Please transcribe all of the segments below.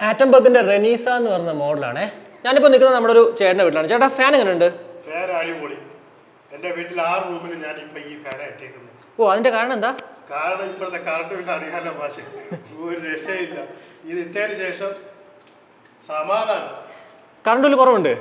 ആറ്റംബർഗിന്റെ റെനീസ എന്ന് പറഞ്ഞ മോഡലാണ്. ഞാനിപ്പോൾ നിൽക്കുന്നത് നമ്മുടെ ഒരു ചേട്ടൻ്റെ വീട്ടിലാണ്. ചേട്ടാ ഫാൻ എങ്ങനെയുണ്ട്? ഫാൻ അടിപൊളി. എൻ്റെ വീട്ടിൽ 6 റൂമിൽ ഞാൻ ഇപ്പോൾ ഈ ഫാൻ ഇട്ടേക്കുന്നത്. ഓ, അതിന്റെ കാരണം എന്താ? കാരണം ഇപ്പോഴത്തെ കറണ്ട് ബില്ല് അറിയാലോ പക്ഷേ ഒരു രക്ഷയില്ല. ഇത് ഇട്ടതിന് ശേഷം സമാധാനം. കറണ്ട് ബില്ല് കുറവുണ്ട്.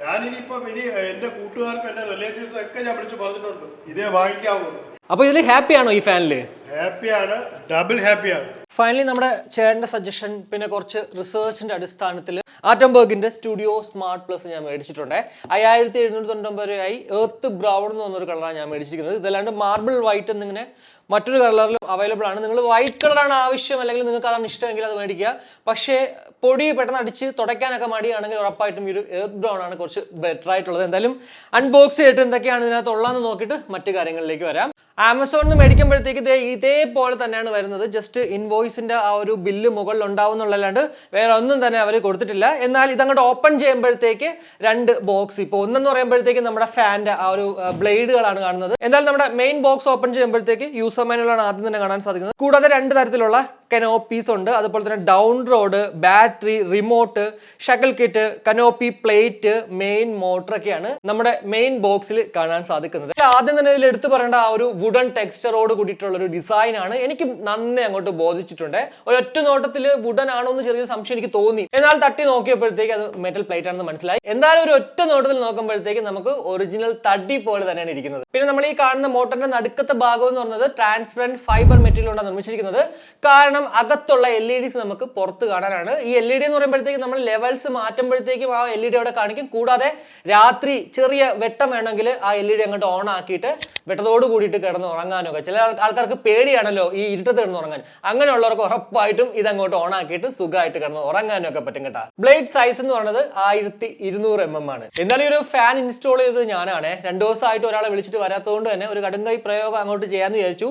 ഞാനിനിയിപ്പം എൻ്റെ കൂട്ടുകാർക്കും എൻ്റെ റിലേറ്റീവ്സ് ഒക്കെ ഞാൻ വിളിച്ച് പറഞ്ഞിട്ടുണ്ട് ഇതേ വാങ്ങിക്കാവൂ. അപ്പോൾ ഇതിൽ ഹാപ്പിയാണോ ഈ ഫാനിൽ? ഹാപ്പിയാണ്, ഡബിൾ ഹാപ്പിയാണ്. ഫൈനലി നമ്മുടെ ചേട്ടൻ്റെ സജഷൻ പിന്നെ കുറച്ച് റിസർച്ചിന്റെ അടിസ്ഥാനത്തിൽ ആറ്റംബർഗിന്റെ സ്റ്റുഡിയോ സ്മാർട്ട് പ്ലസ് ഞാൻ മേടിച്ചിട്ടുണ്ട്. 5790 രൂപയായി. എർത്ത് ബ്രൗൺ എന്ന് പറഞ്ഞൊരു കളറാണ് ഞാൻ മേടിച്ചിരിക്കുന്നത്. ഇതല്ലാണ്ട് മാർബിൾ വൈറ്റ് എന്നിങ്ങനെ മറ്റൊരു കളറിലും അവൈലബിൾ ആണ്. നിങ്ങൾ വൈറ്റ് കളറാണ് ആവശ്യം അല്ലെങ്കിൽ നിങ്ങൾക്ക് അതാണ് ഇഷ്ടമെങ്കിൽ അത് മേടിക്കുക. പക്ഷേ പൊടി പെട്ടെന്ന് അടിച്ച് തുടയ്ക്കാനൊക്കെ മടിയാണെങ്കിൽ ഉറപ്പായിട്ടും ഈ ഒരു എർത്ത് ബ്രൗൺ ആണ് കുറച്ച് ബെറ്റർ ആയിട്ടുള്ളത്. എന്തായാലും അൺബോക്സ് ചെയ്തിട്ട് എന്തൊക്കെയാണ് ഇതിനകത്ത് ഉള്ളതെന്ന് നോക്കിയിട്ട് മറ്റു കാര്യങ്ങളിലേക്ക് വരാം. ആമസോണിൽ നിന്ന് മേടിക്കുമ്പോഴത്തേക്ക് ഇതേപോലെ തന്നെയാണ് വരുന്നത്. ജസ്റ്റ് ഇൻവോയ്സിന്റെ ആ ഒരു ബില്ല് മുകളിൽ ഉണ്ടാവുന്നുള്ളല്ലാണ്ട് വേറെ ഒന്നും തന്നെ അവർ കൊടുത്തിട്ടില്ല. എന്നാൽ ഇതങ്ങോട്ട് ഓപ്പൺ ചെയ്യുമ്പോഴത്തേക്ക് 2 ബോക്സ്, ഇപ്പോൾ ഒന്നെന്ന് പറയുമ്പോഴത്തേക്ക് നമ്മുടെ ഫാൻ്റെ ആ ഒരു ബ്ലേഡുകളാണ് കാണുന്നത്. എന്നാൽ നമ്മുടെ മെയിൻ ബോക്സ് ഓപ്പൺ ചെയ്യുമ്പോഴത്തേക്ക് യൂസർ മാനുവലാണ് ആദ്യം തന്നെ കാണാൻ സാധിക്കുന്നത്. കൂടാതെ 2 തരത്തിലുള്ള കനോപ്പീസ് ഉണ്ട്. അതുപോലെ തന്നെ down road, battery, remote, shuttle kit, canopy plate, main motor ഒക്കെയാണ് നമ്മുടെ മെയിൻ ബോക്സിൽ കാണാൻ സാധിക്കുന്നത്. ആദ്യം തന്നെ ഇതിൽ എടുത്തു പറയേണ്ട ആ ഒരു വുഡൻ ടെക്സ്ചറോട് കൂടിയിട്ടുള്ള ഒരു ഡിസൈൻ ആണ്. എനിക്ക് നന്നേ അങ്ങോട്ട് ബോധിച്ചിട്ടുണ്ട്. ഒരൊറ്റ നോട്ടത്തിൽ വുഡൻ ആണോ എന്ന് ചെറിയൊരു സംശയം എനിക്ക് തോന്നി. എന്നാൽ തട്ടി നോക്കിയപ്പോഴത്തേക്ക് അത് മെറ്റൽ പ്ലേറ്റ് ആണെന്ന് മനസ്സിലായി. എന്തായാലും ഒരു ഒറ്റ നോട്ടത്തിൽ നോക്കുമ്പോഴത്തേക്ക് നമുക്ക് ഒറിജിനൽ തടി പോലെ തന്നെയാണ് ഇരിക്കുന്നത്. പിന്നെ നമ്മൾ ഈ കാണുന്ന മോട്ടറിന്റെ നടുക്കത്തെ ഭാഗം എന്ന് പറയുന്നത് ട്രാൻസ്പെറന്റ് ഫൈബർ മെറ്റീരിയൽ കൊണ്ടാണ് നിർമ്മിച്ചിരിക്കുന്നത്. കാരണം അകത്തുള്ള LEDs നമുക്ക് പുറത്ത് കാണാനാണ്. ഈ LED എന്ന് പറയുമ്പോഴത്തേക്ക് നമ്മൾ ലെവൽസ് മാറ്റുമ്പോഴത്തേക്കും ആ LED അവിടെ കാണിക്കും. കൂടാതെ രാത്രി ചെറിയ വെട്ടം വേണമെങ്കിൽ ആ LED അങ്ങോട്ട് ഓൺ ആക്കിയിട്ട് വെട്ടത്തോട് കൂടിയിട്ട് കിടന്ന് ഉറങ്ങാനൊക്കെ. ചില ആൾക്കാർക്ക് പേടിയാണല്ലോ ഈ ഇരുട്ടത്ത് കിടന്ന് ഉറങ്ങാൻ. അങ്ങനെയുള്ളവർക്ക് ഉറപ്പായിട്ടും ഇതങ്ങോട്ട് ഓൺ ആക്കിയിട്ട് സുഖമായിട്ട് കിടന്ന് ഉറങ്ങാനൊക്കെ പറ്റും കേട്ടോ. ബ്ലേഡ് സൈസ് എന്ന് പറയുന്നത് 1200 mm ആണ്. എന്നാലും ഒരു ഫാൻ ഇൻസ്റ്റാൾ ചെയ്തത് ഞാനാണ്. 2 ദിവസമായിട്ട് ഒരാളെ വിളിച്ചിട്ട് വരാത്തതുകൊണ്ട് തന്നെ ഒരു കടുങ്കൈ പ്രയോഗം അങ്ങോട്ട് ചെയ്യാന്ന് വിചാരിച്ചു.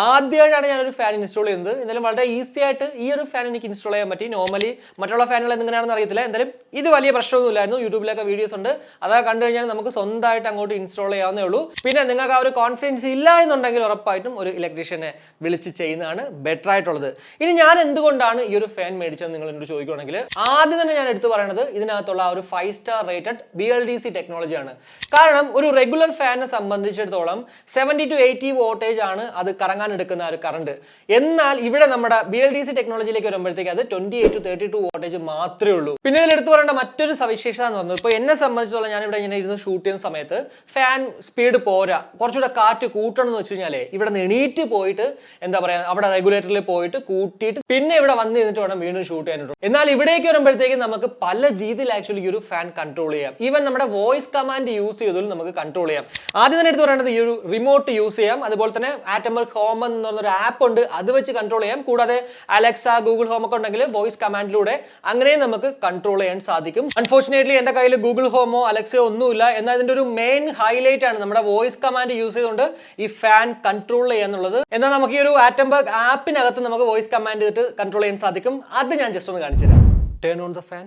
ആദ്യമായിട്ടാണ് ഞാനൊരു ഫാൻ ഇൻസ്റ്റാൾ ചെയ്യുന്നത്. എന്നാലും വളരെ ഈസി ആയിട്ട് ഈ ഒരു ഫാൻ എനിക്ക് ഇൻസ്റ്റാൾ ചെയ്യാൻ പറ്റി. നോർമലി മറ്റുള്ള ഫാനുകൾ എങ്ങനെയാണെന്ന് അറിയത്തില്ല. എന്തായാലും ഇത് വലിയ പ്രശ്നമൊന്നുമില്ലായിരുന്നു. യൂട്യൂബിലൊക്കെ വീഡിയോസ് ഉണ്ട്, അതൊക്കെ കണ്ടു കഴിഞ്ഞാൽ നമുക്ക് സ്വന്തമായിട്ട് അങ്ങോട്ട് ഇൻസ്റ്റാൾ ചെയ്യാവുന്നേ ഉള്ളൂ. പിന്നെ നിങ്ങൾക്ക് ആ ഒരു കോൺഫിഡൻസ് ഇല്ല എന്നുണ്ടെങ്കിൽ ഉറപ്പായിട്ടും ഒരു ഇലക്ട്രീഷ്യനെ വിളിച്ച് ചെയ്യുന്നതാണ് ബെറ്റർ ആയിട്ടുള്ളത്. ഇനി ഞാൻ എന്തുകൊണ്ടാണ് ഈ ഒരു ഫാൻ മേടിച്ചത് നിങ്ങൾ എന്നോട് ചോദിക്കുകയാണെങ്കിൽ ആദ്യം തന്നെ ഞാൻ എടുത്തു പറയുന്നത് ഇതിനകത്തുള്ള ആ ഒരു 5 സ്റ്റാർ റേറ്റഡ് BLDC ടെക്നോളജിയാണ്. കാരണം ഒരു റെഗുലർ ഫാനിനെ സംബന്ധിച്ചിടത്തോളം 70 to 80 വോൾട്ടേജ് ആണ് അത് കറങ്ങാൻ എടുക്കുന്ന ഒരു കറണ്ട്. എന്നാൽ ഇവിടെ നമ്മുടെ BLDC ടെക്നോളജിയിലേക്ക് വരുമ്പോഴത്തേക്ക് അത് 28 to 32 വോൾട്ടേജ് മാത്രമേ ഉള്ളൂ. പിന്നെ ഇതിൽ എടുത്തു പറയേണ്ട മറ്റൊരു സവിശേഷത എന്ന് പറഞ്ഞത്, ഇപ്പോൾ എന്നെ സംബന്ധിച്ചിടത്തോളം ഞാൻ ഇവിടെ ഇങ്ങനെ ഇരുന്ന് ഷൂട്ട് ചെയ്യുന്ന സമയത്ത് ഫാൻ സ്പീഡ് പോരാ, കുറച്ചുകൂടെ കാറ്റ് കൂട്ടണം എന്ന് വെച്ച് കഴിഞ്ഞാൽ ഇവിടെ നിന്ന് എണീറ്റ് പോയിട്ട് എന്താ പറയുക അവിടെ റെഗുലേറ്ററിൽ പോയിട്ട് കൂട്ടിയിട്ട് പിന്നെ ഇവിടെ വന്നിരുന്നിട്ട് വേണം വീണ്ടും ഷൂട്ട് ചെയ്യാനായിട്ട്. എന്നാൽ ഇവിടേക്ക് വരുമ്പോഴത്തേക്ക് നമുക്ക് പല രീതിയിൽ ആക്ച്വലി ഈ ഒരു ഫാൻ കൺട്രോൾ ചെയ്യാം. ഈവൻ നമ്മുടെ വോയിസ് കമാൻഡ് യൂസ് ചെയ്തതിൽ നമുക്ക് കൺട്രോൾ ചെയ്യാം. ആദ്യം തന്നെ എടുത്ത് പറയേണ്ടത് ഈ ഒരു റിമോട്ട് യൂസ് ചെയ്യാം. അതുപോലെ തന്നെ ആറ്റംബർഗ് ഹോം എന്ന് പറഞ്ഞൊരു ആപ്പ് ഉണ്ട്, അത് വെച്ച് കൺട്രോൾ ചെയ്യാം. കൂടാതെ അലക്സ, ഗൂഗിൾ ഹോം ഒക്കെ ഉണ്ടെങ്കിൽ വോയിസ് കമാൻഡിലൂടെ അങ്ങനെയും നമുക്ക് കൺട്രോൾ ചെയ്യാൻ സാധിക്കും. അൺഫോർച്ചുനേറ്റ്ലി എൻ്റെ കയ്യിൽ ഗൂഗിൾ ഹോമോ അലക്സയോ ഒന്നുമില്ല. എന്നാൽ ഇതിന്റെ ഒരു മെയിൻ ഹൈലൈറ്റ് ആണ് നമ്മുടെ വോയിസ് കമാൻഡ് യൂസ് ചെയ്തുകൊണ്ട് ഈ ഫാൻ കൺട്രോൾ ചെയ്യാന്നുള്ളത്. എന്നാൽ നമുക്ക് ഈ ഒരു ആറ്റംബർഗ് ആപ്പിനകത്ത് നമുക്ക് വോയിസ് കമാൻഡ് ചെയ്തിട്ട് കൺട്രോൾ ചെയ്യാൻ സാധിക്കും. അത് ഞാൻ ജസ്റ്റ് ഒന്ന് കാണിച്ചു തരാം. Turn on the fan.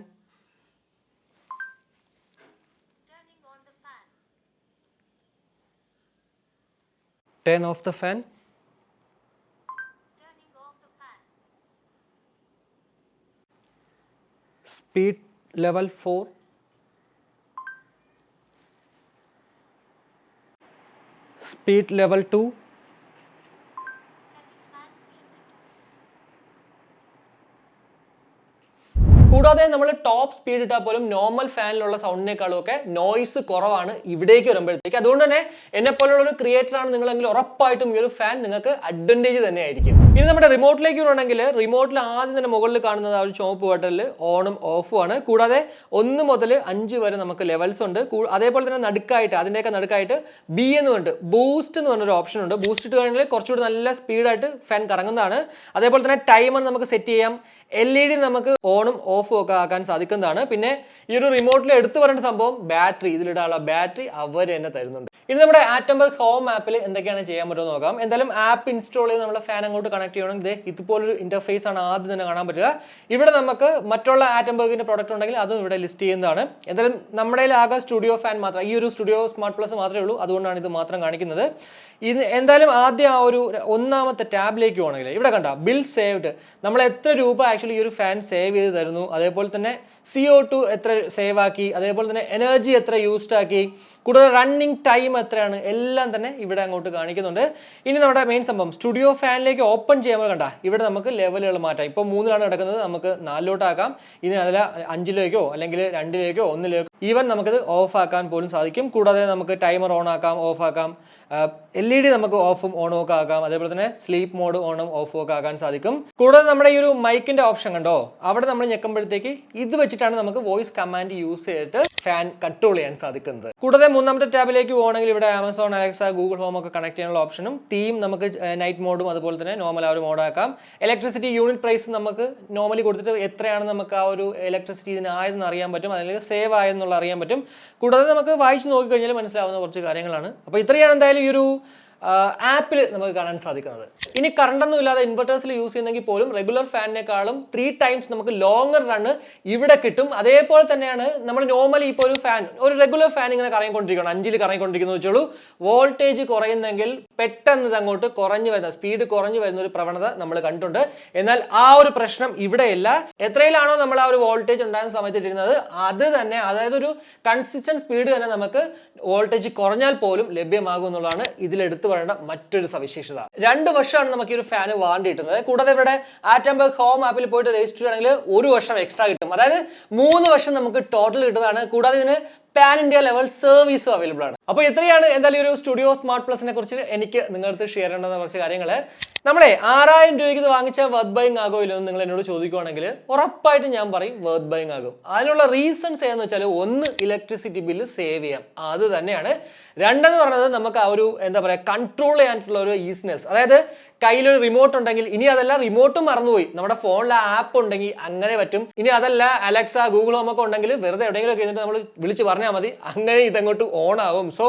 Turn off the fan. Speed level 4. Speed level 2. കൂടാതെ നമ്മൾ ടോപ്പ് സ്പീഡ് ഇട്ടാൽ പോലും നോർമൽ ഫാനിലുള്ള സൗണ്ടിനേക്കാളും ഒക്കെ നോയ്സ് കുറവാണ് ഇവിടേക്ക് വരുമ്പോഴത്തേക്ക്. അതുകൊണ്ട് തന്നെ എന്നെ പോലുള്ള ഒരു ക്രിയേറ്റർ ആണ് നിങ്ങളെങ്കിൽ ഉറപ്പായിട്ടും ഈ ഒരു ഫാൻ നിങ്ങൾക്ക് അഡ്വാൻറ്റേജ് തന്നെ ആയിരിക്കും. ഇനി നമ്മുടെ റിമോട്ടിലേക്ക് വരണമെങ്കിൽ റിമോട്ടിൽ ആദ്യം തന്നെ മുകളിൽ കാണുന്നത് ആ ഒരു ചുവപ്പ് ബട്ടണിൽ ഓണും ഓഫും ആണ്. കൂടാതെ 1 മുതൽ 5 വരെ നമുക്ക് ലെവൽസ് ഉണ്ട്. അതേപോലെ തന്നെ നടുക്കായിട്ട് അതിൻ്റെയൊക്കെ നടുക്കായിട്ട് B എന്ന് പറഞ്ഞിട്ട് ബൂസ്റ്റ് എന്ന് പറഞ്ഞൊരു ഓപ്ഷൻ ഉണ്ട്. ബൂസ്റ്റ് ഇട്ട് കഴിഞ്ഞാൽ കുറച്ചുകൂടി നല്ല സ്പീഡായിട്ട് ഫാൻ കറങ്ങുന്നതാണ്. അതേപോലെ തന്നെ ടൈമർ നമുക്ക് സെറ്റ് ചെയ്യാം. LED നമുക്ക് ഓണും ഓഫും ഒക്കെ ആക്കാൻ സാധിക്കുന്നതാണ്. പിന്നെ ഈ ഒരു റിമോട്ടിൽ എടുത്തു പറയേണ്ട സംഭവം ബാറ്ററി, ഇതിലിടാനുള്ള ബാറ്ററി അവർ തന്നെ തരുന്നുണ്ട്. ഇനി നമ്മുടെ ആറ്റംബർഗ് ഹോം ആപ്പിൽ എന്തൊക്കെയാണ് ചെയ്യാൻ പറ്റുമെന്ന് നോക്കാം. എന്തായാലും ആപ്പ് ഇൻസ്റ്റാൾ ചെയ്ത് നമ്മുടെ ഫാൻ അങ്ങോട്ട് കണക്ട് ചെയ്യണമെങ്കിൽ ഇതുപോലൊരു ഇന്റർഫേസ് ആണ് ആദ്യം തന്നെ കാണാൻ പറ്റുക. ഇവിടെ നമുക്ക് മറ്റുള്ള ആറ്റംബർഗിന്റെ പ്രോഡക്റ്റ് ഉണ്ടെങ്കിൽ അതും ഇവിടെ ലിസ്റ്റ് ചെയ്യുന്നതാണ്. എന്തായാലും നമ്മുടെ ആകെ സ്റ്റുഡിയോ ഫാൻ മാത്രം, ഈ ഒരു സ്റ്റുഡിയോ സ്മാർട്ട് പ്ലസ് മാത്രമേ ഉള്ളൂ, അതുകൊണ്ടാണ് ഇത് മാത്രം കാണിക്കുന്നത്. ഇത് എന്തായാലും ആദ്യം ആ ഒരു ഒന്നാമത്തെ ടാബിലേക്ക് പോകണമെങ്കിൽ ഇവിടെ കണ്ട ബിൽ സേവ്ഡ്, നമ്മൾ എത്ര രൂപ ആക്ച്വലി ഈ ഒരു ഫാൻ സേവ് ചെയ്ത് തരുന്നു, അതേപോലെ തന്നെ CO2 എത്ര സേവ് ആക്കി, അതേപോലെ തന്നെ എനർജി എത്ര യൂസ്ഡ് ആക്കി, കൂടാതെ റണ്ണിങ് ടൈം എത്രയാണ്, എല്ലാം തന്നെ ഇവിടെ അങ്ങോട്ട് കാണിക്കുന്നുണ്ട്. ഇനി നമ്മുടെ മെയിൻ സംഭവം സ്റ്റുഡിയോ ഫാനിലേക്ക് ഓപ്പൺ ചെയ്യുമ്പോൾ കണ്ട ഇവിടെ നമുക്ക് ലെവലുകൾ മാറ്റാം. ഇപ്പോൾ 3 കിടക്കുന്നത്, നമുക്ക് 4 ഇനി അതിൽ 5 അല്ലെങ്കിൽ 2 1 ഈവൻ നമുക്കിത് ഓഫ് ആക്കാൻ പോലും സാധിക്കും. കൂടാതെ നമുക്ക് ടൈമർ ഓൺ ആക്കാം, ഓഫ് ആക്കാം, LED നമുക്ക് ഓഫും ഓണും ഒക്കെ ആക്കാം, അതേപോലെ തന്നെ സ്ലീപ്പ് മോഡ് ഓണും ഓഫും ഒക്കെ ആക്കാൻ സാധിക്കും. കൂടാതെ നമ്മുടെ ഈ ഒരു മൈക്കിന്റെ ഓപ്ഷൻ കണ്ടോ, അവിടെ നമ്മൾ ഞെക്കുമ്പോഴത്തേക്ക് ഇത് വെച്ചിട്ടാണ് നമുക്ക് വോയിസ് കമാൻഡ് യൂസ് ചെയ്തിട്ട് ഫാൻ കൺട്രോൾ ചെയ്യാൻ സാധിക്കുന്നത്. കൂടാതെ 3ാമത്തെ ടാബിലേക്ക് പോകണമെങ്കിൽ ഇവിടെ ആമസോൺ അലക്സ ഗൂഗിൾ ഹോം ഒക്കെ കണക്ട് ചെയ്യാനുള്ള ഓപ്ഷനും തീം നമുക്ക് നൈറ്റ് മോഡും അതുപോലെ തന്നെ നോർമൽ ആ ഒരു മോഡാക്കാം. ഇലക്ട്രിസിറ്റി യൂണിറ്റ് പ്രൈസ് നമുക്ക് നോർമലി കൊടുത്തിട്ട് എത്രയാണ് നമുക്ക് ആ ഒരു ഇലക്ട്രിസിറ്റി ഇതിനായതെന്ന് അറിയാൻ പറ്റും, അല്ലെങ്കിൽ സേവ് ആയെന്നുള്ള അറിയാൻ പറ്റും. കൂടാതെ നമുക്ക് വായിച്ച് നോക്കിക്കഴിഞ്ഞാൽ മനസ്സിലാവുന്ന കുറച്ച് കാര്യങ്ങളാണ്. അപ്പോൾ ഇത്രയാണ് എന്തായാലും ഈ ഒരു ആപ്പിൽ നമുക്ക് കാണാൻ സാധിക്കുന്നത്. ഇനി കറണ്ടൊന്നും ഇല്ലാതെ ഇൻവെർട്ടേഴ്സിൽ യൂസ് ചെയ്യുന്നെങ്കിൽ പോലും റെഗുലർ ഫാനിനേക്കാളും 3 ടൈംസ് നമുക്ക് ലോങ്ങർ റണ്ണ് ഇവിടെ കിട്ടും. അതേപോലെ തന്നെയാണ് നമ്മൾ നോർമലി ഇപ്പോൾ ഒരു റെഗുലർ ഫാൻ ഇങ്ങനെ കറങ്ങിക്കൊണ്ടിരിക്കണം, 5 കറങ്ങിക്കൊണ്ടിരിക്കുന്നു വെച്ചോളൂ, വോൾട്ടേജ് കുറയുന്നെങ്കിൽ പെട്ടെന്ന് ഇത് അങ്ങോട്ട് കുറഞ്ഞു വരുന്ന, സ്പീഡ് കുറഞ്ഞു വരുന്ന ഒരു പ്രവണത നമ്മൾ കണ്ടിട്ടുണ്ട്. എന്നാൽ ആ ഒരു പ്രശ്നം ഇവിടെയല്ല. എത്രയിലാണോ നമ്മൾ ആ ഒരു വോൾട്ടേജ് ഉണ്ടാകുന്ന സമയത്ത് ഇട്ടിരുന്നത് അത് തന്നെ, അതായത് ഒരു കൺസിസ്റ്റന്റ് സ്പീഡ് തന്നെ നമുക്ക് വോൾട്ടേജ് കുറഞ്ഞാൽ പോലും ലഭ്യമാകും എന്നുള്ളതാണ് ഇതിലെടുത്ത് പറയേണ്ട മറ്റൊരു സവിശേഷത. 2 വർഷമാണ് നമുക്ക് ഈ ഒരു ഫാന് വാറണ്ടി കിട്ടുന്നത്. കൂടാതെ ഇവിടെ ആറ്റംബർഗ് ഹോം ആപ്പിൽ പോയിട്ട് രജിസ്റ്റർ ആണെങ്കിൽ 1 വർഷം എക്സ്ട്രാ കിട്ടും. അതായത് 3 വർഷം നമുക്ക് ടോട്ടൽ കിട്ടുന്നതാണ്. കൂടാതെ ഇതിന് പാൻ ഇന്ത്യ ലെവൽ സർവീസും അവൈലബിൾ ആണ്. അപ്പോൾ ഇത്രയാണ് എന്തായാലും ഒരു സ്റ്റുഡിയോ സ്മാർട്ട് പ്ലസിനെ കുറിച്ച് എനിക്ക് നിങ്ങളുടെ ഷെയർ ചെയ്യേണ്ടുന്ന കുറച്ച് കാര്യങ്ങൾ. നമ്മളെ 6000 രൂപയ്ക്ക് ഇത് വാങ്ങിച്ച വർത്ത് ബൈങ് ആകോ ഇല്ലെന്ന് നിങ്ങൾ എന്നോട് ചോദിക്കുവാണെങ്കിൽ ഉറപ്പായിട്ടും ഞാൻ പറയും വർത്ത് ബൈങ് ആകും. അതിനുള്ള റീസൺസ് ഏതെന്ന് വെച്ചാൽ, 1 ഇലക്ട്രിസിറ്റി ബില്ല് സേവ് ചെയ്യാം, അത് തന്നെയാണ്. 2 പറയുന്നത് നമുക്ക് ആ ഒരു എന്താ പറയുക കൺട്രോൾ ചെയ്യാനായിട്ടുള്ള ഒരു ഈസിനെസ്, അതായത് കയ്യിലൊരു റിമോട്ട് ഉണ്ടെങ്കിൽ, ഇനി അതല്ല റിമോട്ടും മറന്നുപോയി നമ്മുടെ ഫോണിൽ ആപ്പ് ഉണ്ടെങ്കിൽ അങ്ങനെ പറ്റും. ഇനി അതല്ല അലക്സ ഗൂഗിൾ ഹോം ഒക്കെ ഉണ്ടെങ്കിൽ വെറുതെ എവിടെയെങ്കിലും ഒക്കെ ഇരുന്നിട്ട് നമ്മൾ വിളിച്ച് പറഞ്ഞാൽ മതി, അങ്ങനെ ഇതങ്ങോട്ട് ഓൺ ആവും. സോ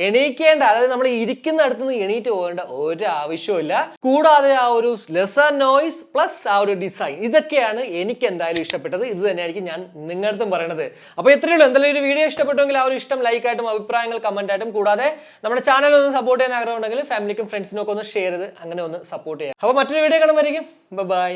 എണീക്കേണ്ട, അതായത് നമ്മൾ ഇരിക്കുന്ന അടുത്തുനിന്ന് എണീറ്റ് പോകേണ്ട ഒരു ആവശ്യമില്ല. കൂടാതെ ആ ഒരു ലെസർ നോയ്സ് പ്ലസ് ആ ഒരു ഡിസൈൻ, ഇതൊക്കെയാണ് എനിക്ക് എന്തായാലും ഇഷ്ടപ്പെട്ടത്. ഇത് തന്നെയായിരിക്കും ഞാൻ നിങ്ങളുടെ അടുത്തും പറയണത്. അപ്പോൾ ഇത്രയേ ഉള്ളൂ. എന്തായാലും ഒരു വീഡിയോ ഇഷ്ടപ്പെട്ടെങ്കിൽ ആ ഒരു ഇഷ്ടം ലൈക്കായിട്ടും അഭിപ്രായങ്ങൾ കമന്റ് ആയിട്ടും, കൂടാതെ നമ്മുടെ ചാനൽ ഒന്ന് സപ്പോർട്ട് ചെയ്യാൻ ആഗ്രഹം ഉണ്ടെങ്കിൽ ഫാമിലിക്കും ഫ്രണ്ട്സിനും ഒക്കെ ഒന്ന് ഷെയർ ചെയ്ത് അങ്ങനെ ഒന്ന് സപ്പോർട്ട് ചെയ്യാം. അപ്പോൾ മറ്റൊരു വീഡിയോ കാണുമ്പോഴേക്കും ബൈ.